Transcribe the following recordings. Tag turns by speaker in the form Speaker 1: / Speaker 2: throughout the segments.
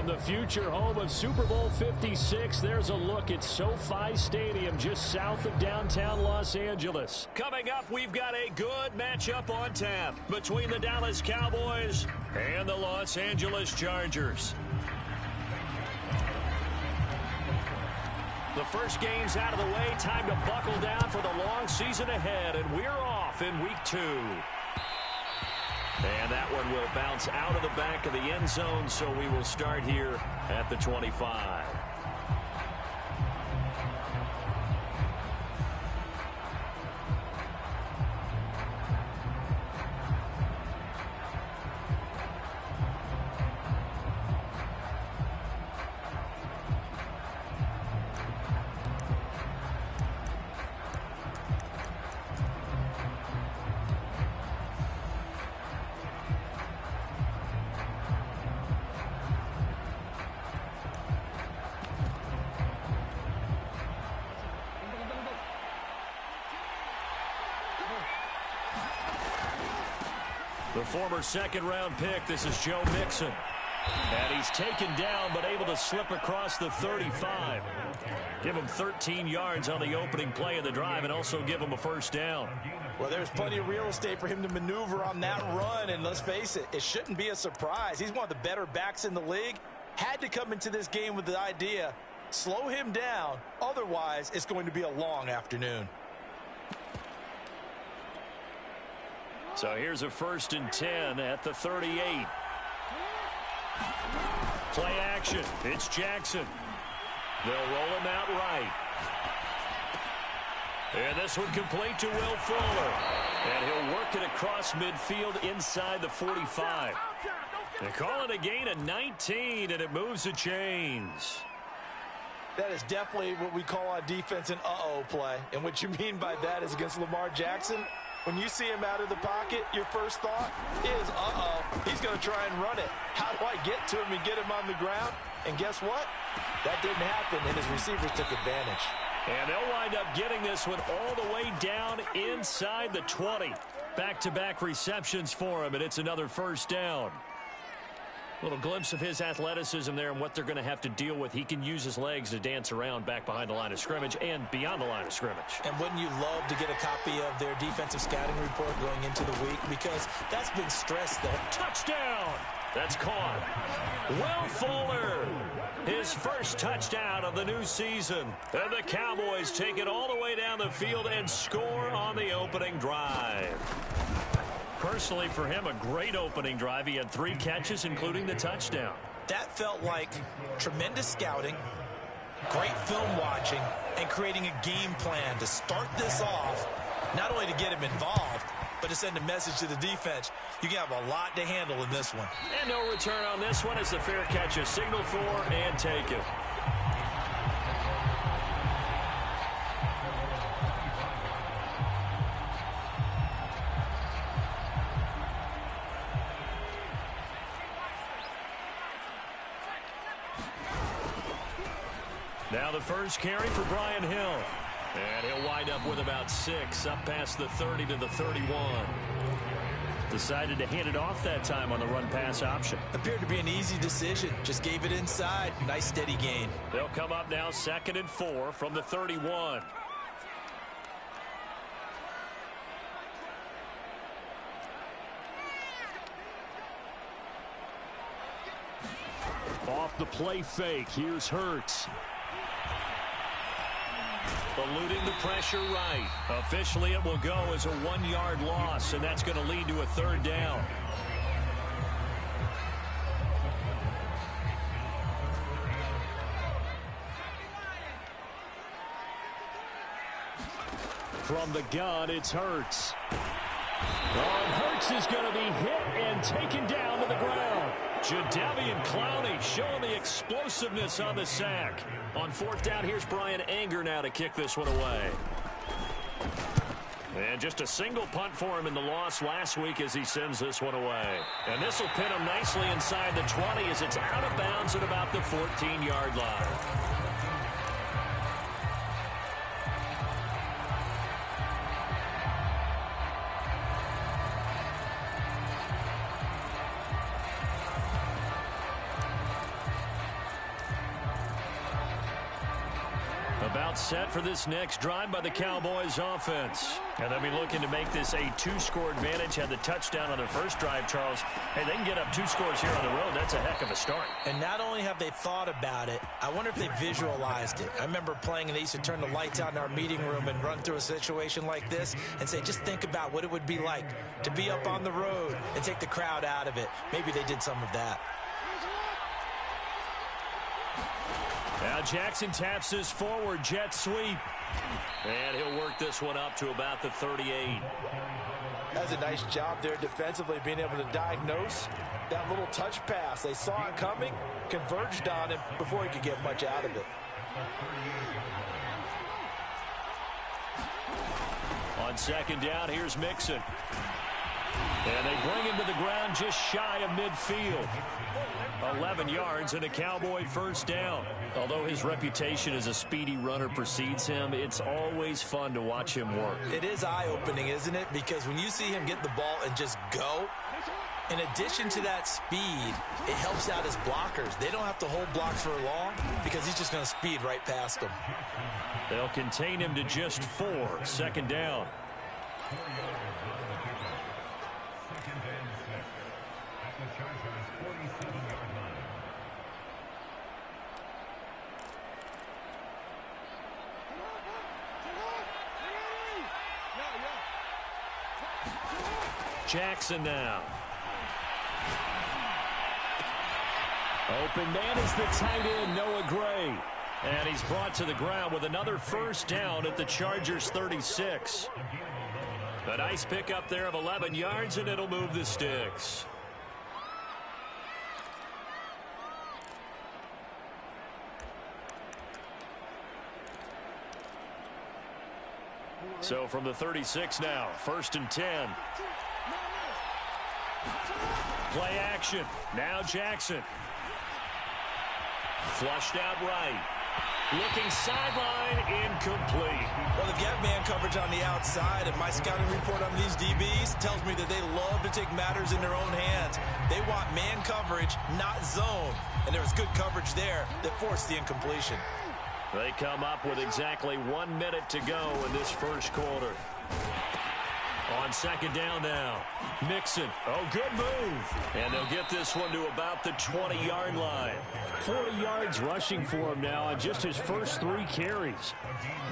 Speaker 1: the future home of Super Bowl 56, there's a look at SoFi Stadium just south of downtown Los Angeles. Coming up, we've got a good matchup on tap between the Dallas Cowboys and the Los Angeles Chargers. The first game's out of the way. Time to buckle down for the long season ahead, and we're off in week 2. And that one will bounce out of the back of the end zone, so we will start here at the 25. The former second-round pick, this is Joe Mixon. And he's taken down, but able to slip across the 35. Give him 13 yards on the opening play of the drive and also give him a first down.
Speaker 2: Well, there's plenty of real estate for him to maneuver on that run, and let's face it, it shouldn't be a surprise. He's one of the better backs in the league. Had to come into this game with the idea, slow him down, otherwise it's going to be a long afternoon.
Speaker 1: So here's a 1st and 10 at the 38. Play action. It's Jackson. They'll roll him out right. And this one complete to Will Fuller. And he'll work it across midfield inside the 45. They call it a gain of 19, and it moves the chains.
Speaker 2: That is definitely what we call on defense an uh-oh play. And what you mean by that is against Lamar Jackson, when you see him out of the pocket, your first thought is, uh-oh, he's going to try and run it. How do I get to him and get him on the ground? And guess what? That didn't happen, and his receivers took advantage.
Speaker 1: And they'll wind up getting this one all the way down inside the 20. Back-to-back receptions for him, and it's another first down. Little glimpse of his athleticism there and what they're going to have to deal with. He can use his legs to dance around back behind the line of scrimmage and beyond the line of scrimmage.
Speaker 2: And wouldn't you love to get a copy of their defensive scouting report going into the week? Because that's been stressed, though.
Speaker 1: Touchdown! That's caught. Will Fuller, his first touchdown of the new season. And the Cowboys take it all the way down the field and score on the opening drive. Personally, for him, a great opening drive. He had 3 catches, including the touchdown.
Speaker 2: That felt like tremendous scouting, great film watching, and creating a game plan to start this off, not only to get him involved, but to send a message to the defense. You can have a lot to handle in this one.
Speaker 1: And no return on this one as the fair catch is signaled for and taken. Now the first carry for Brian Hill. And he'll wind up with about 6 up past the 30 to the 31. Decided to hand it off that time on the run-pass option.
Speaker 2: Appeared to be an easy decision. Just gave it inside. Nice steady gain.
Speaker 1: They'll come up now 2nd and 4 from the 31. Off the play fake. Here's Hurts. Eluding the pressure right. Officially, it will go as a 1-yard loss, and that's going to lead to a 3rd down. From the gun, it's Hurts. And Hurts is going to be hit and taken down to the ground. Jadeveon Clowney showing the explosiveness on the sack. On 4th down, here's Brian Anger now to kick this one away. And just a single punt for him in the loss last week as he sends this one away. And this will pin him nicely inside the 20 as it's out of bounds at about the 14-yard line. gets set for this next drive by the Cowboys offense. And they'll be looking to make this a two-score advantage. Had the touchdown on their first drive, Charles. Hey, they can get up 2 scores here on the road. That's a heck of a start.
Speaker 2: And not only have they thought about it, I wonder if they visualized it. I remember playing and they used to turn the lights out in our meeting room and run through a situation like this and say, just think about what it would be like to be up on the road and take the crowd out of it. Maybe they did some of that.
Speaker 1: Now Jackson taps his forward jet sweep. And he'll work this one up to about the 38.
Speaker 2: That's a nice job there defensively, being able to diagnose that little touch pass. They saw it coming, converged on him before he could get much out of it.
Speaker 1: On second down, here's Mixon. And they bring him to the ground just shy of midfield. 11 yards and a Cowboy first down. Although his reputation as a speedy runner precedes him, it's always fun to watch him work.
Speaker 2: It is eye-opening, isn't it? Because when you see him get the ball and just go, in addition to that speed, it helps out his blockers. They don't have to hold blocks for long because he's just going to speed right past them.
Speaker 1: They'll contain him to just 4. Second down. Jackson now. Open man is the tight end, Noah Gray. And he's brought to the ground with another first down at the Chargers' 36. A nice pickup there of 11 yards, and it'll move the sticks. So from the 36 now, 1st and 10. Play action. Now Jackson. Flushed out right. Looking sideline, incomplete.
Speaker 2: Well, they've got man coverage on the outside, and my scouting report on these DBs tells me that they love to take matters in their own hands. They want man coverage, not zone. And there was good coverage there that forced the incompletion.
Speaker 1: They come up with exactly 1 minute to go in this first quarter. On second down now. Mixon. Oh, good move. And they'll get this one to about the 20-yard line. 40 yards rushing for him now on just his first 3 carries.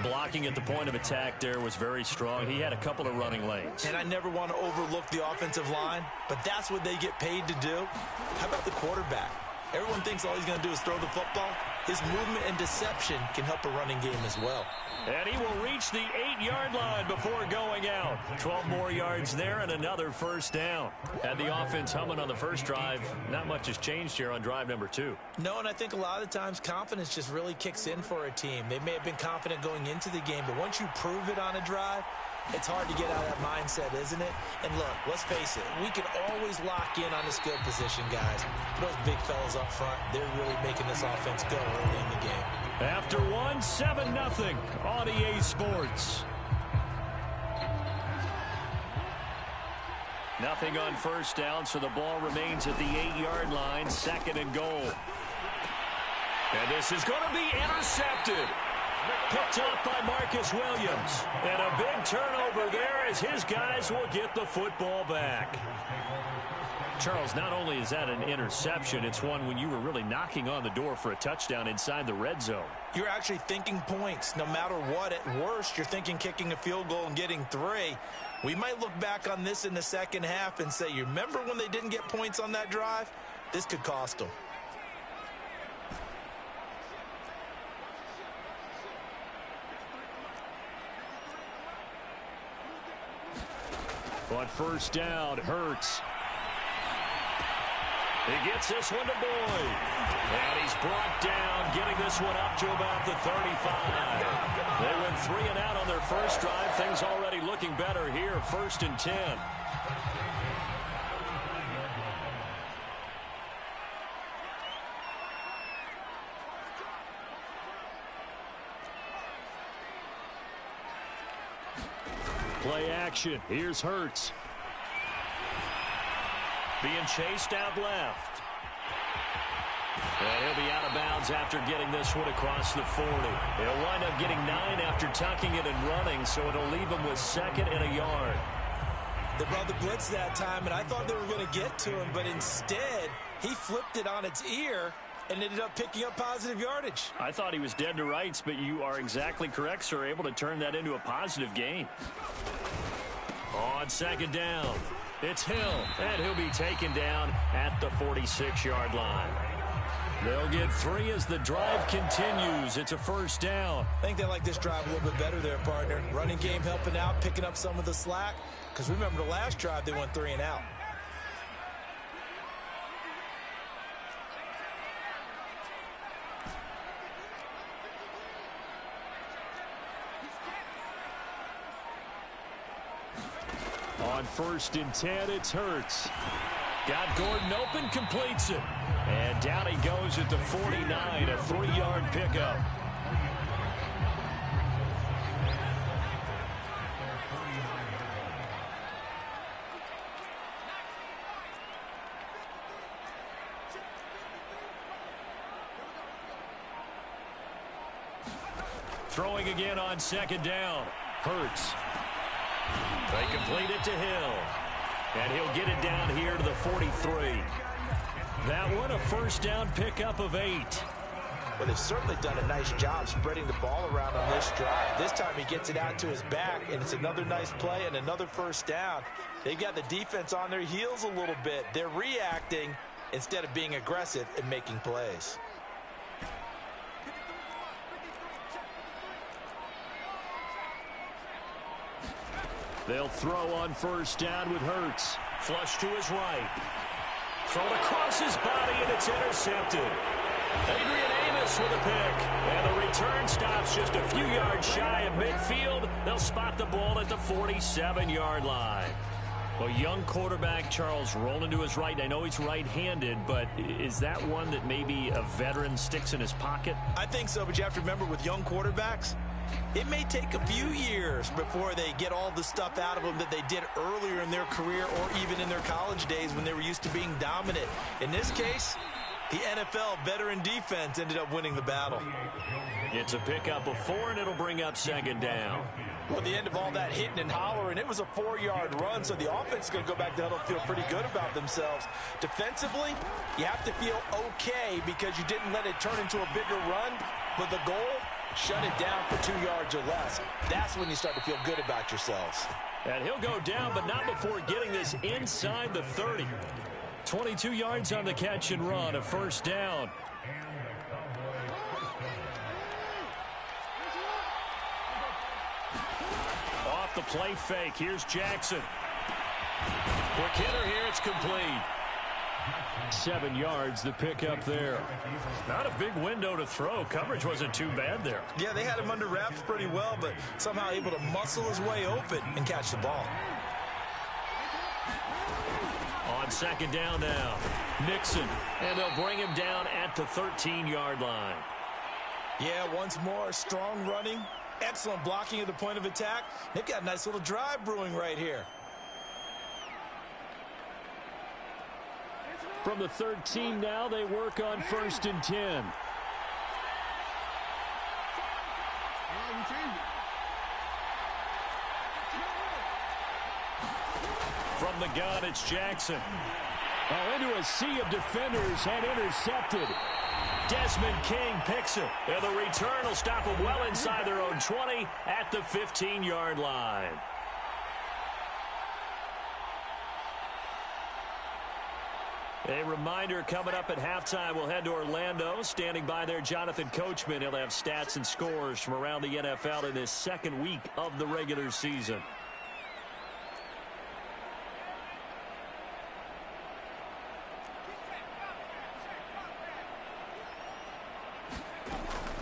Speaker 1: Blocking at the point of attack there was very strong. He had a couple of running lanes.
Speaker 2: And I never want to overlook the offensive line, but that's what they get paid to do. How about the quarterback? Everyone thinks all he's going to do is throw the football. His movement and deception can help a running game as well.
Speaker 1: And he will reach the 8-yard line before going out. 12 more yards there and another first down. Had the offense humming on the first drive. Not much has changed here on drive number 2.
Speaker 2: No, and I think a lot of times confidence just really kicks in for a team. They may have been confident going into the game, but once you prove it on a drive, it's hard to get out of that mindset, isn't it? And look, let's face it, we can always lock in on the skill position, guys. Those big fellas up front, they're really making this offense go early in the game.
Speaker 1: After 1, 7-0 on EA Sports. Nothing on first down, so the ball remains at the 8-yard line, 2nd and goal. And this is going to be intercepted. Picked up by Marcus Williams. And a big turnover there as his guys will get the football back. Charles, not only is that an interception, it's one when you were really knocking on the door for a touchdown inside the red zone.
Speaker 2: You're actually thinking points. No matter what, at worst, you're thinking kicking a field goal and getting 3. We might look back on this in the second half and say, you remember when they didn't get points on that drive? This could cost them.
Speaker 1: On first down, Hurts. He gets this one to Boyd. And he's brought down, getting this one up to about the 35. They went 3 and out on their first drive. Things already looking better here, 1st and 10. Play action. Here's Hurts. Being chased out left. And he'll be out of bounds after getting this one across the 40. He'll wind up getting 9 after tucking it and running, so it'll leave him with 2nd and a yard.
Speaker 2: They brought the blitz that time, and I thought they were going to get to him, but instead, he flipped it on its ear and ended up picking up positive yardage.
Speaker 1: I thought he was dead to rights, but you are exactly correct, sir. Able to turn that into a positive gain. On 2nd down, it's Hill, and he'll be taken down at the 46-yard line. They'll get 3 as the drive continues. It's a 1st down.
Speaker 2: I think they like this drive a little bit better there, partner. Running game helping out, picking up some of the slack. Because remember, the last drive, they went 3 and out.
Speaker 1: On 1st and 10, it's Hurts. Got Gordon open, completes it. And down he goes at the 49, a 3-yard pickup. Throwing again on 2nd down. Hurts. They complete it to Hill. And he'll get it down here to the 43. That one a 1st down pickup of 8.
Speaker 2: Well, they've certainly done a nice job spreading the ball around on this drive. This time he gets it out to his back, and it's another nice play and another 1st down. They've got the defense on their heels a little bit. They're reacting instead of being aggressive and making plays.
Speaker 1: They'll throw on 1st down with Hurts. Flush to his right. Thrown across his body, and it's intercepted. Adrian Amos with a pick. And the return stops just a few yards shy of midfield. They'll spot the ball at the 47-yard line. Well, young quarterback Charles rolling to his right. I know he's right-handed, but is that one that maybe a veteran sticks in his pocket?
Speaker 2: I think so, but you have to remember with young quarterbacks, it may take a few years before they get all the stuff out of them that they did earlier in their career or even in their college days when they were used to being dominant. In this case, the NFL veteran defense ended up winning the battle.
Speaker 1: It's a pickup of 4, and it'll bring up 2nd down.
Speaker 2: Well, at the end of all that hitting and hollering, it was a 4-yard run, so the offense is going to go back to huddle and feel pretty good about themselves. Defensively, you have to feel okay because you didn't let it turn into a bigger run, but the goal, shut it down for 2 yards or less. That's when you start to feel good about yourselves.
Speaker 1: And he'll go down, but not before getting this inside the 30. 22 yards on the catch and run, a 1st down. Off the play fake, here's Jackson. Quick hitter here, it's complete. 7 yards, the pickup there. Not a big window to throw. Coverage wasn't too bad there.
Speaker 2: Yeah, they had him under wraps pretty well, but somehow able to muscle his way open and catch the ball.
Speaker 1: On 2nd down now, Nixon, and they'll bring him down at the 13-yard line.
Speaker 2: Yeah, once more, strong running, excellent blocking at the point of attack. They've got a nice little drive brewing right here.
Speaker 1: From the 13 now, they work on 1st and 10. From the gun, it's Jackson. Oh, into a sea of defenders and intercepted. Desmond King picks it. And the return will stop them well inside their own 20 at the 15-yard line. A reminder coming up at halftime, we'll head to Orlando. Standing by there, Jonathan Coachman. He'll have stats and scores from around the NFL in this 2nd week of the regular season.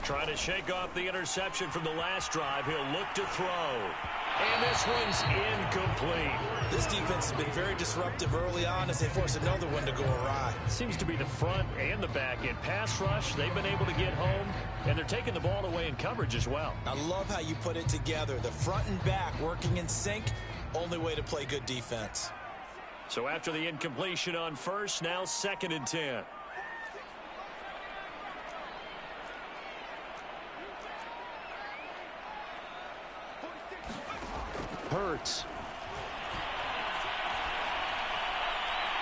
Speaker 1: Trying to shake off the interception from the last drive. He'll look to throw. And this one's incomplete.
Speaker 2: This defense has been very disruptive early on as they force another one to go awry.
Speaker 1: Seems to be the front and the back end. Pass rush, they've been able to get home, and they're taking the ball away in coverage as well.
Speaker 2: I love how you put it together. The front and back working in sync, only way to play good defense.
Speaker 1: So after the incompletion on 1st, now 2nd and 10.
Speaker 3: Hurts.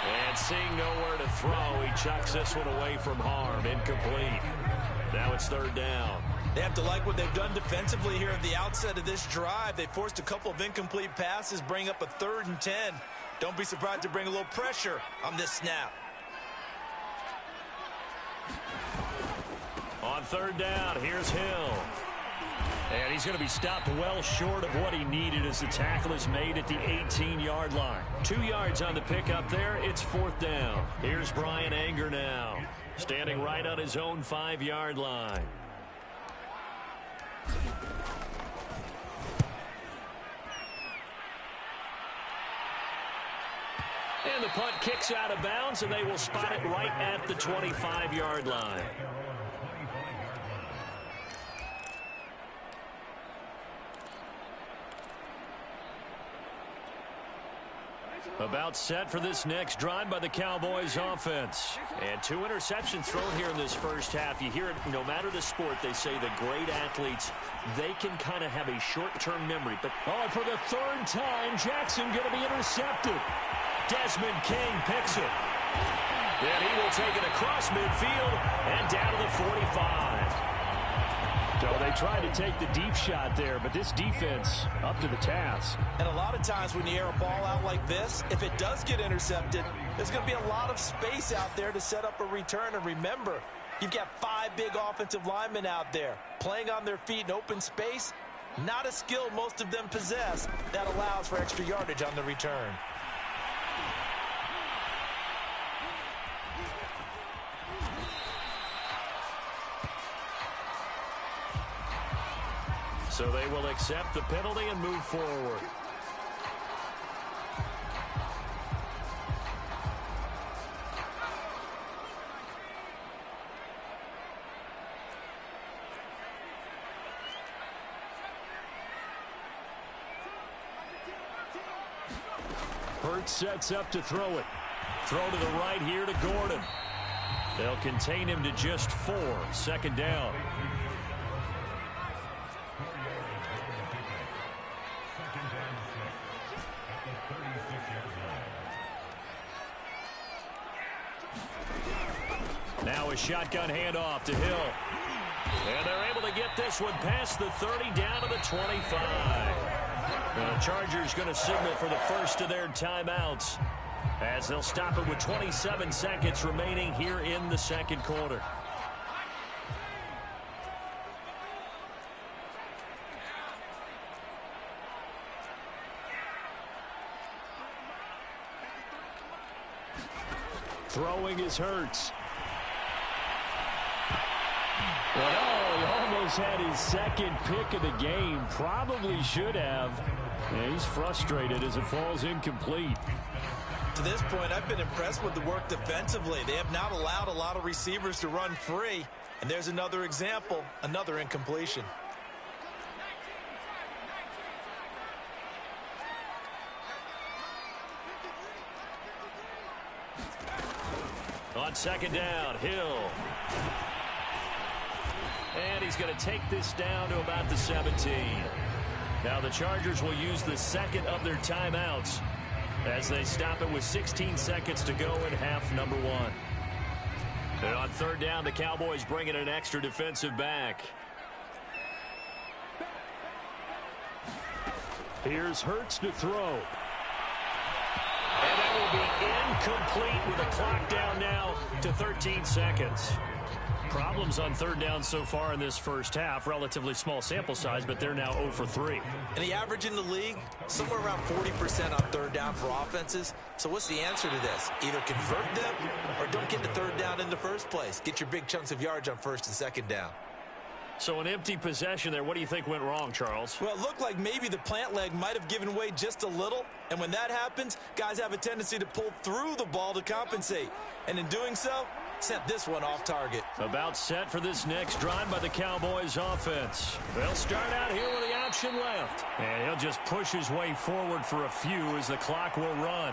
Speaker 1: And seeing nowhere to throw, he chucks this one away from harm. Incomplete. Now it's third down.
Speaker 2: They have to like what they've done defensively here at the outset of this drive. They forced a couple of incomplete passes, bring up a 3rd and 10. Don't be surprised to bring a little pressure on this snap.
Speaker 1: On third down, here's Hill. And he's going to be stopped well short of what he needed as the tackle is made at the 18-yard line. 2 yards on the pickup there. It's 4th down. Here's Brian Anger now, standing right on his own 5-yard line. And the punt kicks out of bounds, and they will spot it right at the 25-yard line. About set for this next drive by the Cowboys offense. And 2 interceptions thrown here in this first half. You hear it, no matter the sport, they say the great athletes, they can kind of have a short-term memory. But for the 3rd time, Jackson going to be intercepted. Desmond King picks it. And he will take it across midfield and down to the 45.
Speaker 3: So they tried to take the deep shot there, but this defense up to the task.
Speaker 2: And a lot of times when you air a ball out like this, if it does get intercepted, there's going to be a lot of space out there to set up a return. And remember, you've got 5 big offensive linemen out there playing on their feet in open space. Not a skill most of them possess that allows for extra yardage on the return.
Speaker 1: So they will accept the penalty and move forward.
Speaker 3: Hurts sets up to throw it.
Speaker 1: Throw to the right here to Gordon. They'll contain him to just 4. 2nd down. Now a shotgun handoff to Hill. And they're able to get this one past the 30 down to the 25. And the Chargers going to signal for the first of their timeouts as they'll stop it with 27 seconds remaining here in the 2nd quarter.
Speaker 3: Throwing is Hurts. Well, he almost had his 2nd pick of the game. Probably should have. Yeah, he's frustrated as it falls incomplete.
Speaker 2: To this point, I've been impressed with the work defensively. They have not allowed a lot of receivers to run free. And there's another example, another incompletion.
Speaker 1: On 2nd down, Hill. And he's going to take this down to about the 17. Now the Chargers will use the 2nd of their timeouts as they stop it with 16 seconds to go in half number 1. And on 3rd down, the Cowboys bring in an extra defensive back.
Speaker 3: Here's Hurts to throw.
Speaker 1: And that will be incomplete with the clock down now to 13 seconds. Problems on 3rd down so far in this first half. Relatively small sample size, but they're now 0 for 3.
Speaker 2: And the average in the league, somewhere around 40% on 3rd down for offenses. So what's the answer to this? Either convert them or don't get the 3rd down in the first place. Get your big chunks of yards on 1st and 2nd down.
Speaker 1: So an empty possession there. What do you think went wrong, Charles?
Speaker 2: Well, it looked like maybe the plant leg might have given way just a little. And when that happens, guys have a tendency to pull through the ball to compensate. And in doing so, sent this one off target.
Speaker 1: About set for this next drive by the Cowboys offense. They'll start out here with the option left. And he'll just push his way forward for a few as the clock will run.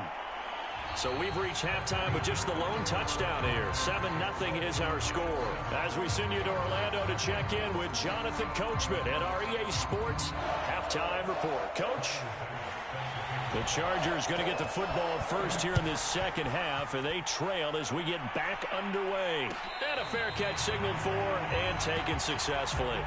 Speaker 1: So we've reached halftime with just the lone touchdown here. 7-0 is our score. As we send you to Orlando to check in with Jonathan Coachman at our EA Sports Halftime Report. Coach? The Chargers going to get the football first here in this second half, and they trail as we get back underway. And a fair catch signaled for and taken successfully.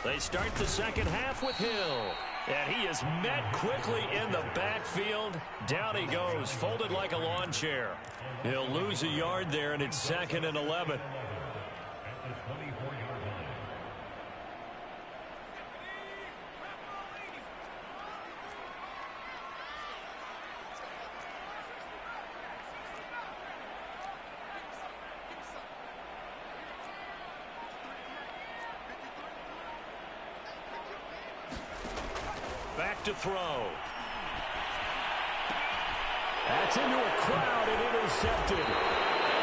Speaker 1: They start the second half with Hill. And he is met quickly in the backfield. Down he goes, folded like a lawn chair. He'll lose a yard there, and it's 2nd and 11. Back to throw.
Speaker 3: That's into a crowd and intercepted.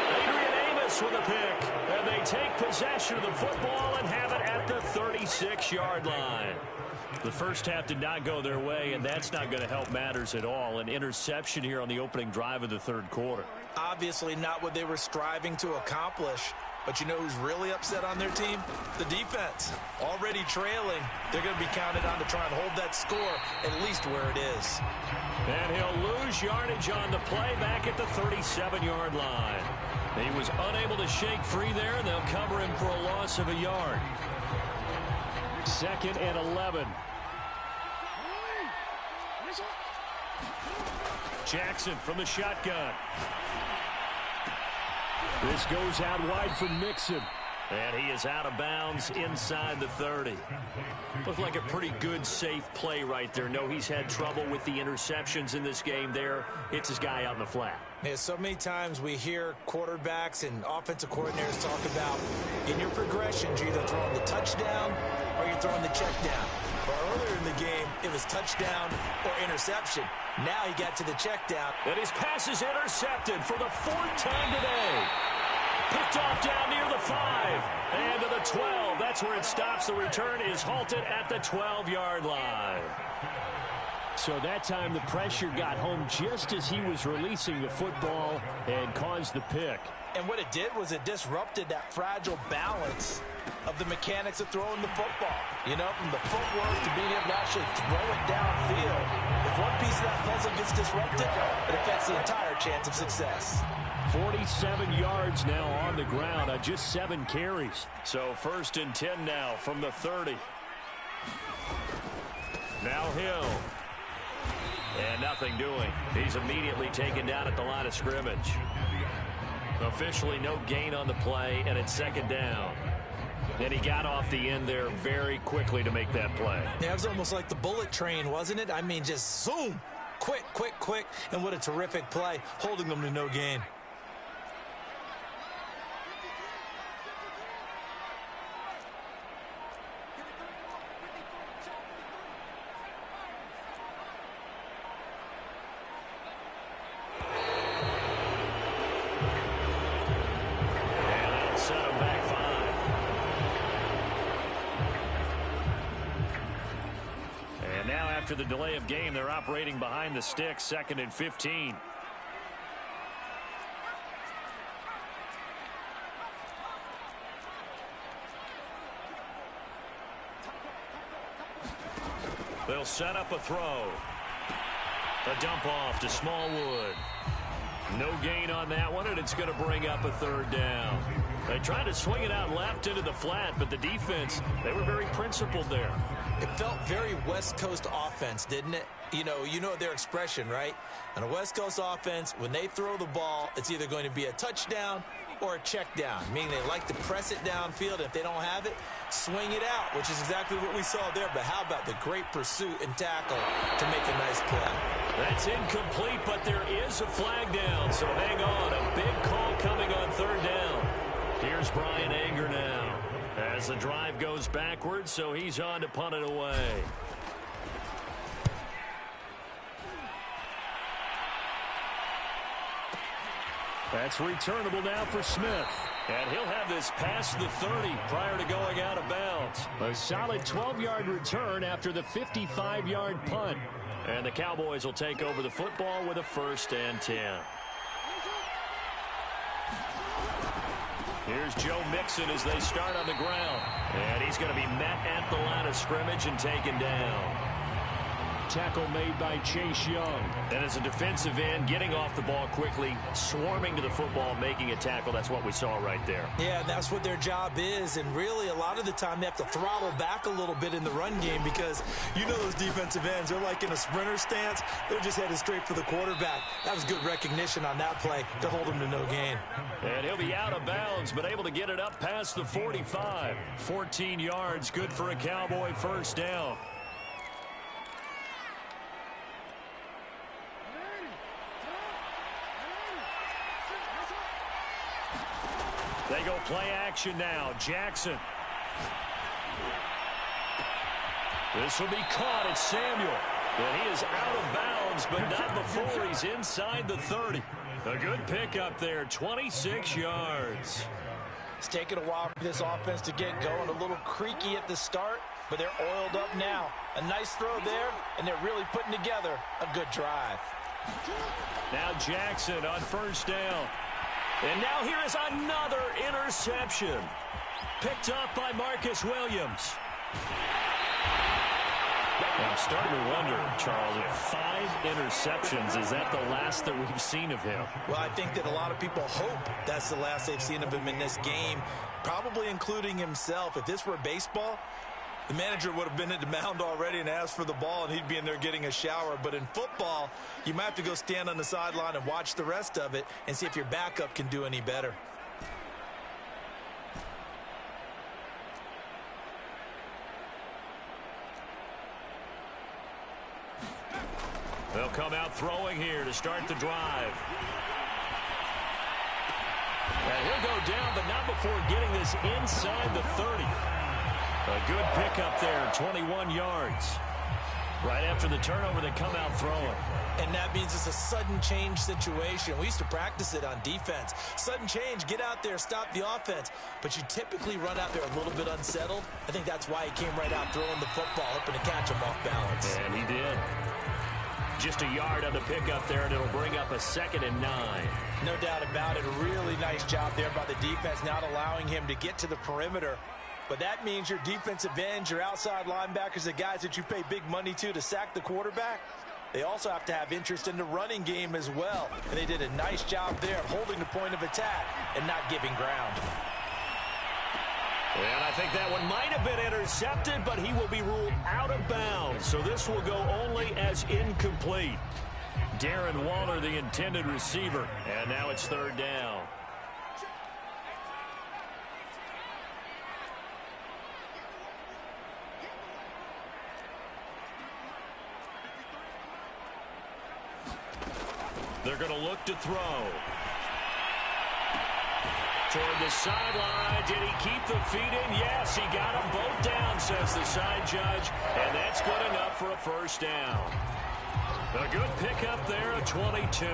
Speaker 1: Adrian Amos with a pick. And they take possession of the football and have it at the 36-yard line. The first half did not go their way, and that's not going to help matters at all. An interception here on the opening drive of the third quarter.
Speaker 2: Obviously not what they were striving to accomplish. But you know who's really upset on their team? The defense. Already trailing. They're going to be counted on to try and hold that score at least where it is.
Speaker 1: And he'll lose yardage on the play back at the 37-yard line. He was unable to shake free there, and they'll cover him for a loss of a yard.
Speaker 3: 2nd and 11.
Speaker 1: Jackson from the shotgun.
Speaker 3: This goes out wide for Mixon.
Speaker 1: And he is out of bounds inside the 30. Looked like a pretty good, safe play right there. No, he's had trouble with the interceptions in this game there. Hits his guy out in the flat.
Speaker 2: Yeah, so many times we hear quarterbacks and offensive coordinators talk about in your progressions, you're either throwing the touchdown or you're throwing the check down. But earlier in the game, it was touchdown or interception. Now he got to the check down.
Speaker 1: And his pass is intercepted for the 4th time today. Picked off down near the 5 and to the 12. That's where it stops. The return is halted at the 12-yard line.
Speaker 3: So that time the pressure got home just as he was releasing the football and caused the pick.
Speaker 2: And what it did was it disrupted that fragile balance of the mechanics of throwing the football. You know, from the footwork to being able to actually throw it downfield. If one piece of that puzzle gets disrupted, it affects the entire chance of success.
Speaker 3: 47 yards now on the ground on just 7 carries.
Speaker 1: So 1st and 10 now from the 30. Now Hill. And nothing doing. He's immediately taken down at the line of scrimmage. Officially no gain on the play, and it's 2nd down. And he got off the end there very quickly to make that play.
Speaker 2: Yeah, it was almost like the bullet train, wasn't it? I mean, just zoom. Quick, quick, quick. And what a terrific play, holding them to no gain.
Speaker 1: After the delay of game, they're operating behind the sticks, 2nd and 15. They'll set up a throw. A dump off to Smallwood. No gain on that one, and it's going to bring up a 3rd down. They tried to swing it out left into the flat, but the defense, they were very principled there.
Speaker 2: It felt very West Coast offense, didn't it? You know their expression, right? On a West Coast offense, when they throw the ball, it's either going to be a touchdown or a check down, meaning they like to press it downfield. If they don't have it, swing it out, which is exactly what we saw there. But how about the great pursuit and tackle to make a nice play?
Speaker 1: That's incomplete, but there is a flag down, so hang on. A big call coming on 3rd down. Here's Brian Anger now. As the drive goes backwards, so he's on to punt it away.
Speaker 3: That's returnable now for Smith.
Speaker 1: And he'll have this past the 30 prior to going out of bounds.
Speaker 3: A solid 12-yard return after the 55-yard punt.
Speaker 1: And the Cowboys will take over the football with a 1st and 10. Here's Joe Mixon as they start on the ground. And he's going to be met at the line of scrimmage and taken down.
Speaker 3: Tackle made by Chase Young.
Speaker 1: And as a defensive end, getting off the ball quickly, swarming to the football, making a tackle. That's what we saw right there.
Speaker 2: Yeah, and that's what their job is. And really, a lot of the time, they have to throttle back a little bit in the run game because you know those defensive ends, they're like in a sprinter stance. They're just headed straight for the quarterback. That was good recognition on that play to hold him to no gain.
Speaker 1: And he'll be out of bounds, but able to get it up past the 45. 14 yards, good for a Cowboy 1st down. They go play action now. Jackson. This will be caught. It's Samuel. And he is out of bounds, but not before he's inside the 30. A good pickup there, 26 yards.
Speaker 2: It's taken a while for this offense to get going. A little creaky at the start, but they're oiled up now. A nice throw there, and they're really putting together a good drive.
Speaker 1: Now Jackson on 1st down. And now here is another interception. Picked up by Marcus Williams. I'm starting to wonder, Charles, if 5 interceptions, is that the last that we've seen of him?
Speaker 2: Well, I think that a lot of people hope that's the last they've seen of him in this game, probably including himself. If this were baseball, the manager would have been at the mound already and asked for the ball, and he'd be in there getting a shower. But in football, you might have to go stand on the sideline and watch the rest of it and see if your backup can do any better.
Speaker 1: They'll come out throwing here to start the drive. And he'll go down, but not before getting this inside the 30. A good pickup there, 21 yards. Right after the turnover, they come out throwing.
Speaker 2: And that means it's a sudden change situation. We used to practice it on defense. Sudden change, get out there, stop the offense. But you typically run out there a little bit unsettled. I think that's why he came right out throwing the football, hoping to catch him off balance.
Speaker 1: And he did. Just a yard on the pickup there, and it'll bring up a 2nd and 9.
Speaker 2: No doubt about it. A really nice job there by the defense, not allowing him to get to the perimeter. But that means your defensive ends, your outside linebackers, the guys that you pay big money to sack the quarterback, they also have to have interest in the running game as well. And they did a nice job there of holding the point of attack and not giving ground.
Speaker 1: And I think that one might have been intercepted, but he will be ruled out of bounds. So this will go only as incomplete. Darren Waller, the intended receiver. And now it's 3rd down. They're going to look to throw. Toward the sideline. Did he keep the feet in? Yes, he got them both down, says the side judge. And that's good enough for a 1st down. A good pickup there, a 22.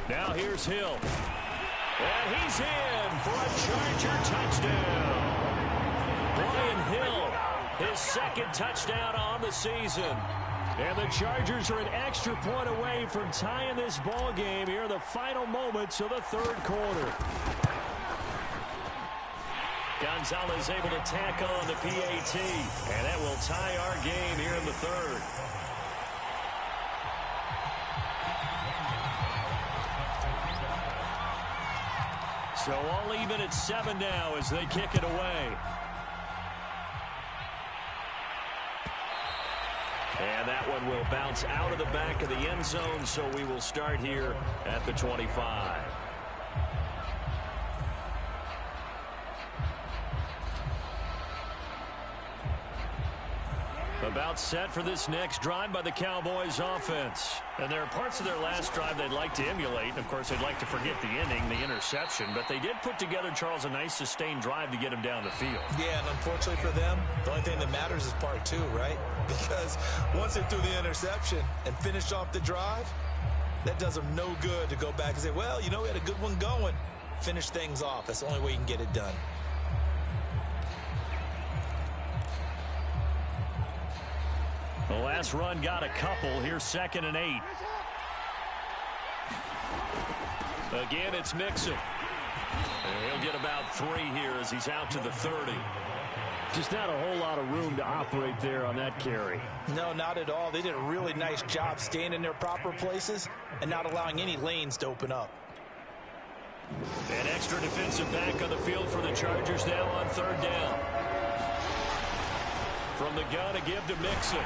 Speaker 1: Now here's Hill. And he's in for a Charger touchdown. Brian Hill, his 2nd touchdown on the season. And the Chargers are an extra point away from tying this ball game here in the final moments of the 3rd quarter. Gonzalez able to tack on the PAT. And that will tie our game here in the 3rd. So all even at 7 now as they kick it away. And that one will bounce out of the back of the end zone, so we will start here at the 25. About set for this next drive by the Cowboys offense. And there are parts of their last drive they'd like to emulate. And of course, they'd like to forget the inning, the interception. But they did put together, Charles, a nice sustained drive to get him down the field.
Speaker 2: Yeah, and unfortunately for them, the only thing that matters is part two, right? Because once they threw the interception and finished off the drive, that does them no good to go back and say, well, you know, we had a good one going. Finish things off. That's the only way you can get it done.
Speaker 1: The last run got a couple. Here's 2nd and 8. Again, it's Mixon. And he'll get about 3 here as he's out to the 30.
Speaker 3: Just not a whole lot of room to operate there on that carry.
Speaker 2: No, not at all. They did a really nice job staying in their proper places and not allowing any lanes to open up.
Speaker 1: An extra defensive back on the field for the Chargers now on 3rd down. From the gun, a give to Mixon.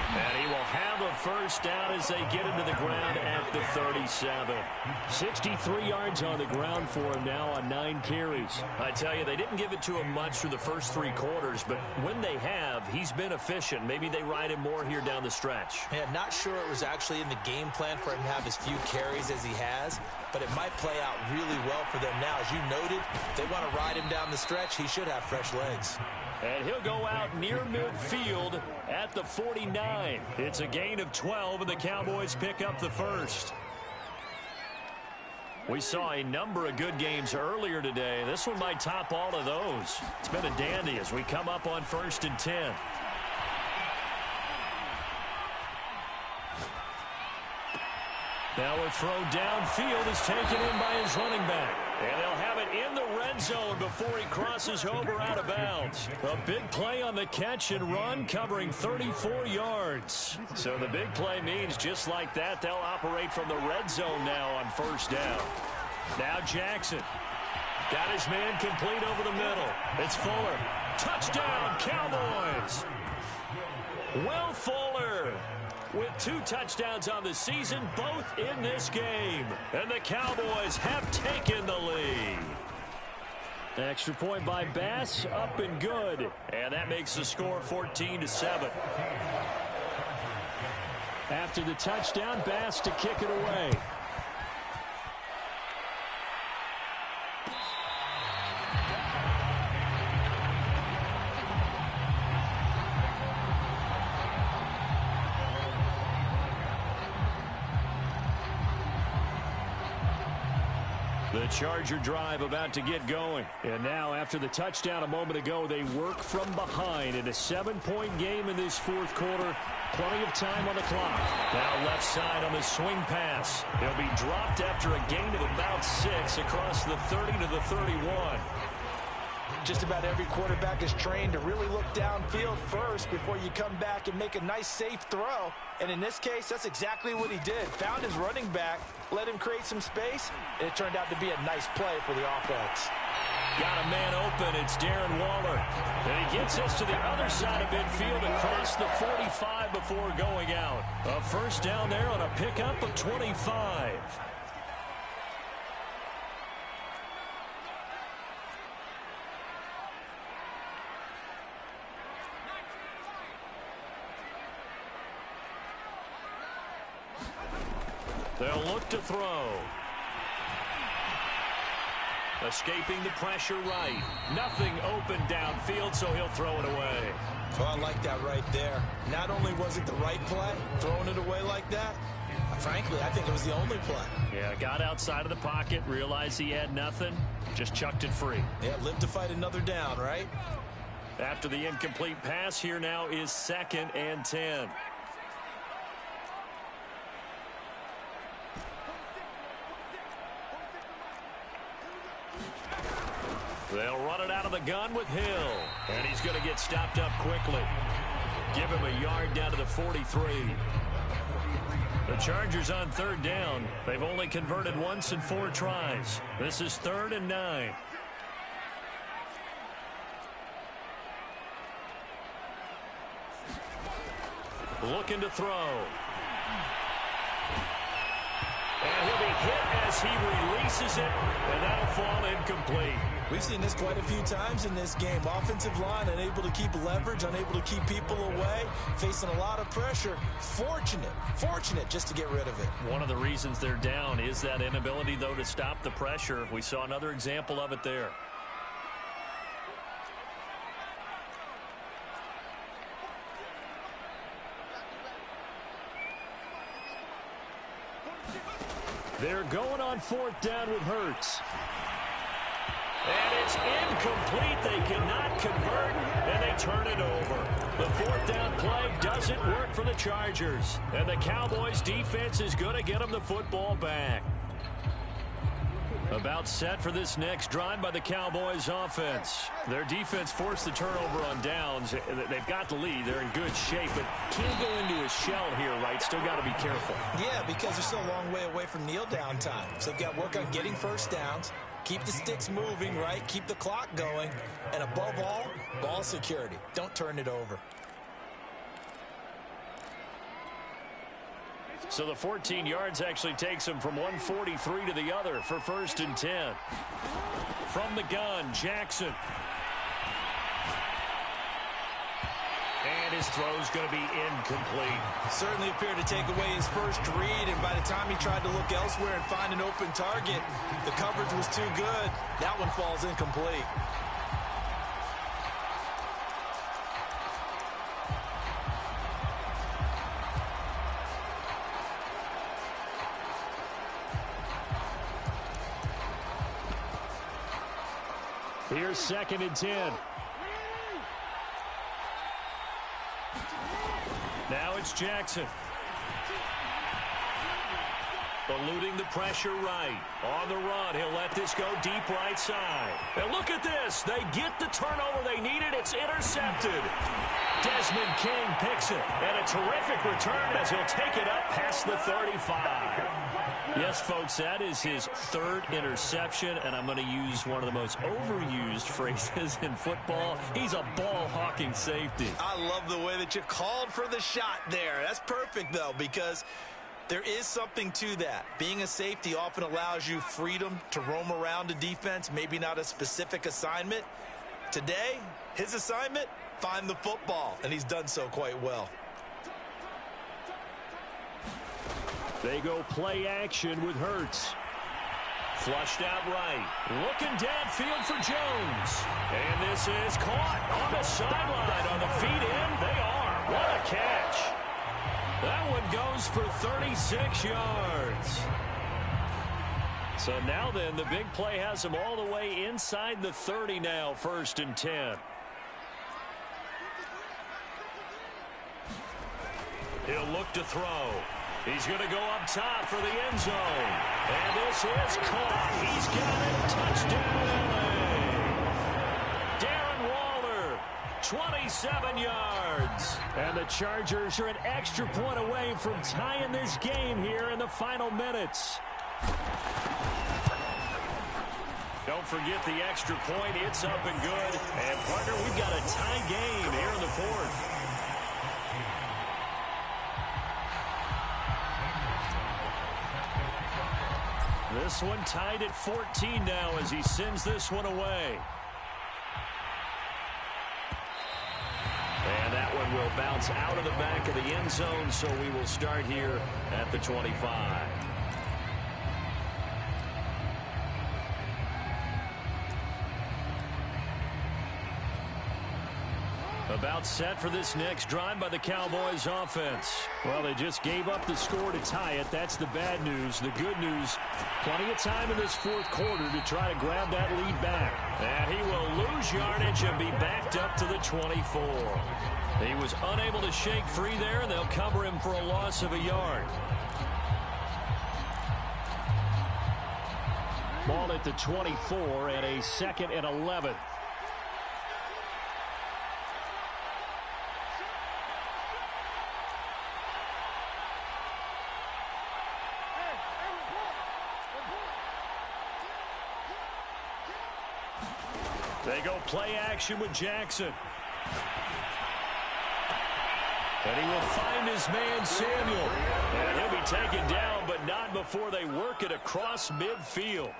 Speaker 1: And he will have a first down as they get him to the ground at the 37.
Speaker 3: 63 yards on the ground for him now on 9 carries.
Speaker 1: I tell you, they didn't give it to him much through the first 3 quarters, but when they have, he's been efficient. Maybe they ride him more here down the stretch.
Speaker 2: Yeah, not sure it was actually in the game plan for him to have as few carries as he has, but it might play out really well for them now. As you noted, if they want to ride him down the stretch, he should have fresh legs.
Speaker 1: And he'll go out near midfield at the 49. It's a gain of 12, and the Cowboys pick up the first. We saw a number of good games earlier today. This one might top all of those. It's been a dandy as we come up on 1st and 10. Now a throw downfield is taken in by his running back. And they'll have it in the red zone before he crosses over out of bounds. A big play on the catch and run, covering 34 yards. So the big play means just like that, they'll operate from the red zone now on 1st down. Now Jackson. Got his man complete over the middle. It's Fuller. Touchdown, Cowboys! Will Fuller with 2 touchdowns on the season, both in this game. And the Cowboys have taken the lead.
Speaker 3: Extra point by Bass, up and good.
Speaker 1: And that makes the score 14-7.
Speaker 3: After the touchdown, Bass to kick it away.
Speaker 1: The Charger drive about to get going.
Speaker 3: And now, after the touchdown a moment ago, they work from behind in a 7-point game in this 4th quarter. Plenty of time on the clock.
Speaker 1: Now left side on the swing pass. He'll be dropped after a gain of about 6 across the 30 to the 31.
Speaker 2: Just about every quarterback is trained to really look downfield first before you come back and make a nice, safe throw. And in this case, that's exactly what he did. Found his running back, let him create some space, and it turned out to be a nice play for the offense.
Speaker 1: Got a man open. It's Darren Waller. And he gets us to the other side of midfield across the 45 before going out. A first down there on a pickup of 25. They'll look to throw. Escaping the pressure right. Nothing open downfield, so he'll throw it away.
Speaker 2: Oh, I like that right there. Not only was it the right play, throwing it away like that, frankly, I think it was the only play.
Speaker 1: Yeah, got outside of the pocket, realized he had nothing, just chucked it free.
Speaker 2: Yeah, live to fight another down, right?
Speaker 1: After the incomplete pass, here now is 2nd and 10. They'll run it out of the gun with Hill. And he's going to get stopped up quickly. Give him a yard down to the 43. The Chargers on 3rd down. They've only converted once in 4 tries. This is 3rd and 9. Looking to throw. And he'll be hit as he releases it, and that'll fall incomplete.
Speaker 2: We've seen this quite a few times in this game. Offensive line unable to keep leverage, unable to keep people away, facing a lot of pressure. Fortunate just to get rid of it.
Speaker 3: One of the reasons they're down is that inability, though, to stop the pressure. We saw another example of it there. They're going on 4th down with Hurts.
Speaker 1: And it's incomplete. They cannot convert, and they turn it over. The 4th down play doesn't work for the Chargers. And the Cowboys' defense is going to get them the football back. About set for this next drive by the Cowboys' offense. Their defense forced the turnover on downs. They've got the lead. They're in good shape, but can't go into a shell here, right? Still got to be careful.
Speaker 2: Yeah, because they're still a long way away from kneel down time. So they've got to work on getting first downs, keep the sticks moving, right? Keep the clock going. And above all, ball security. Don't turn it over.
Speaker 3: So the 14 yards actually takes him from 143 to the other for 1st and 10. From the gun, Jackson.
Speaker 1: And his throw's going to be incomplete.
Speaker 2: Certainly appeared to take away his first read, and by the time he tried to look elsewhere and find an open target, the coverage was too good. That one falls incomplete.
Speaker 3: Here's 2nd and 10. Now it's Jackson.
Speaker 1: Eluding the pressure right. On the run, he'll let this go deep right side. And look at this. They get the turnover they needed. It's intercepted. Desmond King picks it. And a terrific return as he'll take it up past the 35.
Speaker 3: Yes, folks, that is his 3rd interception, and I'm going to use one of the most overused phrases in football. He's a ball-hawking safety.
Speaker 2: I love the way that you called for the shot there. That's perfect, though, because there is something to that. Being a safety often allows you freedom to roam around a defense, maybe not a specific assignment. Today, his assignment, find the football, and he's done so quite well.
Speaker 3: They go play action with Hurts.
Speaker 1: Flushed out right. Looking downfield for Jones. And this is caught on the sideline. On the feet in, they are. What a catch. That one goes for 36 yards.
Speaker 3: So now then, the big play has him all the way inside the 30 now, 1st and 10.
Speaker 1: He'll look to throw. He's going to go up top for the end zone. And this is caught. He's got it. Touchdown, LA. Darren Waller, 27 yards.
Speaker 3: And the Chargers are an extra point away from tying this game here in the final minutes.
Speaker 1: Don't forget the extra point. It's up and good. And, partner, we've got a tie game here in the 4th.
Speaker 3: This one tied at 14 now as he sends this one away.
Speaker 1: And that one will bounce out of the back of the end zone, so we will start here at the 25.
Speaker 3: About set for this next drive by the Cowboys offense. Well, they just gave up the score to tie it. That's the bad news. The good news, plenty of time in this 4th quarter to try to grab that lead back.
Speaker 1: And he will lose yardage and be backed up to the 24.
Speaker 3: He was unable to shake free there, and they'll cover him for a loss of a yard. Ball at the 24 and a 2nd and 11. They go play action with Jackson. And he will find his man, Samuel. And he'll be taken down, but not before they work it across midfield.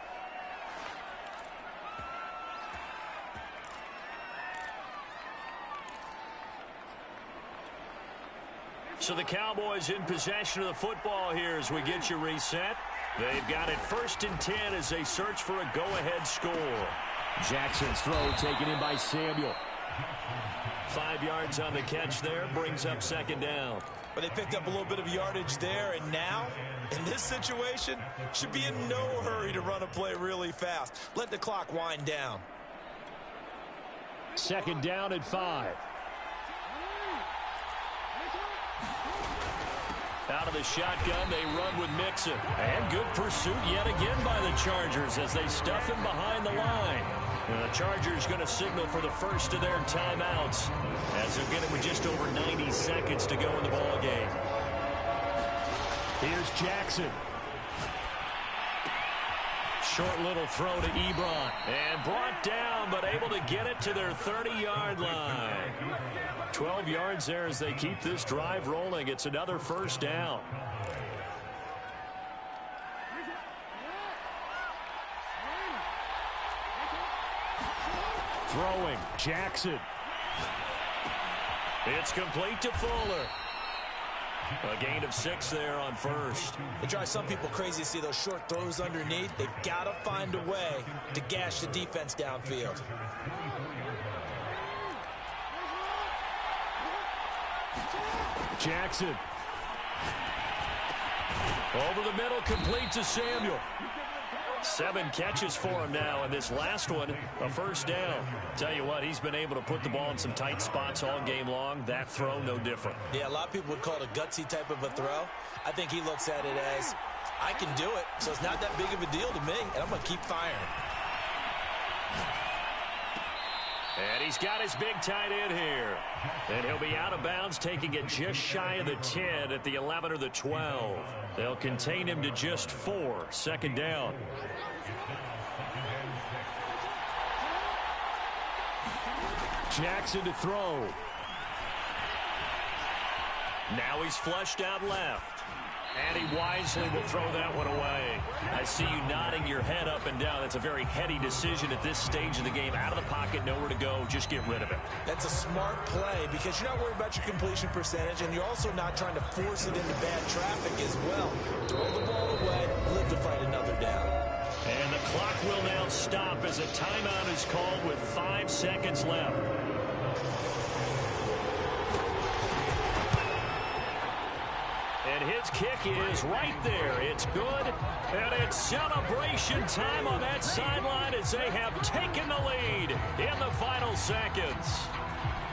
Speaker 1: So the Cowboys in possession of the football here as we get you reset. They've got it 1st and 10 as they search for a go-ahead score.
Speaker 3: Jackson's throw taken in by Samuel.
Speaker 1: 5 yards on the catch there, brings up 2nd down.
Speaker 2: But they picked up a little bit of yardage there, and now, in this situation, should be in no hurry to run a play really fast. Let the clock wind down.
Speaker 3: 2nd down and 5.
Speaker 1: Out of the shotgun, they run with Mixon. And good pursuit yet again by the Chargers as they stuff him behind the line. And the Chargers going to signal for the first of their timeouts as they're getting with just over 90 seconds to go in the ball game.
Speaker 3: Here's Jackson.
Speaker 1: Short little throw to Ebron. And brought down, but able to get it to their 30-yard line. 12 yards there as they keep this drive rolling. It's another 1st down.
Speaker 3: Throwing, Jackson.
Speaker 1: It's complete to Fuller. A gain of 6 there on 1st.
Speaker 2: It drives some people crazy to see those short throws underneath. They've got to find a way to gash the defense downfield.
Speaker 3: Jackson.
Speaker 1: Over the middle, complete to Samuel. 7 catches for him now, and this last one, a 1st down. Tell you what, he's been able to put the ball in some tight spots all game long. That throw, no different.
Speaker 2: Yeah, a lot of people would call it a gutsy type of a throw. I think he looks at it as, I can do it, so it's not that big of a deal to me, and I'm going to keep firing.
Speaker 1: And he's got his big tight end here. And he'll be out of bounds, taking it just shy of the 10 at the 11 or the 12. They'll contain him to just 4. 2nd down.
Speaker 3: Jackson to throw.
Speaker 1: Now he's flushed out left. And he wisely will throw that one away. I see you nodding your head up and down. That's a very heady decision at this stage of the game. Out of the pocket, nowhere to go. Just get rid of it.
Speaker 2: That's a smart play because you're not worried about your completion percentage, and you're also not trying to force it into bad traffic as well. Throw the ball away, live to fight another down.
Speaker 1: And the clock will now stop as a timeout is called with 5 seconds left. And his kick is right there. It's good. And it's celebration time on that sideline as they have taken the lead in the final seconds.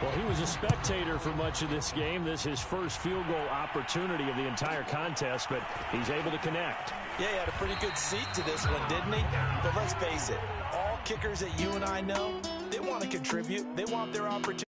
Speaker 3: Well, he was a spectator for much of this game. This is his first field goal opportunity of the entire contest, but he's able to connect.
Speaker 2: Yeah, he had a pretty good seat to this one, didn't he? But let's face it, all kickers that you and I know, they want to contribute. They want their opportunity.